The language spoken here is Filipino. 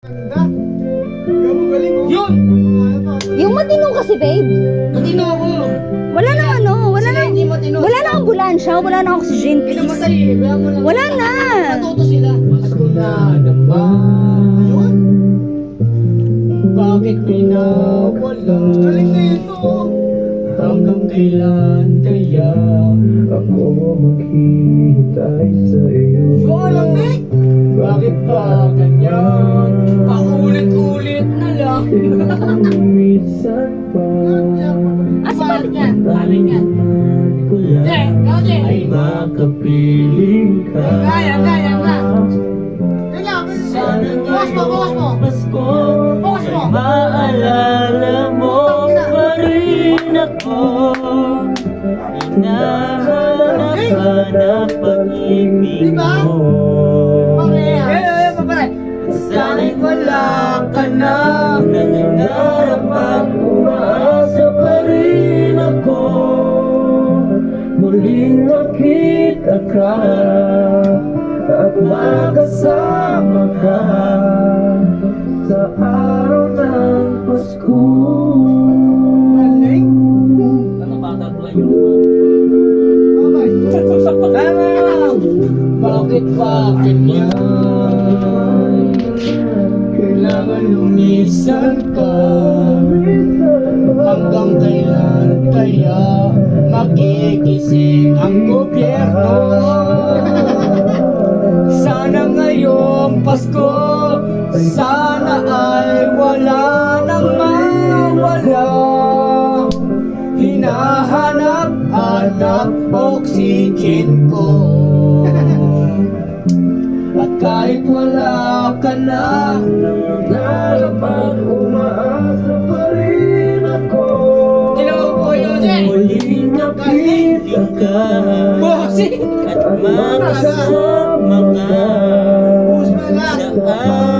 Ganda. Galing, galing, oh. Yun! Yung matino kasi, babe. Matino ako. Wala na ano, wala Sila na. hindi matino. Wala na ambulansya, wala na oxygen, Hindi please. namatay eh. Kaya mo lang. Wala na. Matuto sila. Pasko na naman. Yun. Bakit may nawala? Galing na ito, oh. Hanggang kailan kaya Ako maghihintay sa iyo. Yun, ang big. Bakit ba ganyan? Paulit-ulit na lang. Minsan pa Asa pa yan? Galing yan. ko lang Ay makapiling ka. Kaya ka. Kailangan. Sana Bukas mo, bukas mo. Pasko Bukas mo. maalala mo pa rin ako. Hinahanap pag-ibig Diba? mo. Sana'y wala ka na. Nangangarap at umaasa pa rin ako. Muling makita ka at makasama ka sa araw ng Pasko. Galing. Ano butterfly yun? Bakit ba ganyan? Kailangan lumisan ka. Hanggang kailan kaya makikinig ang gobyerno? Sana ngayong Pasko, sana ay wala nang mawala. Hinahanap oxygen ko. At kahit wala ka na, Nangangarap at umaasa pa rin ako. Muling nakita ka Bossing! at makasama ka Push mo lang. sa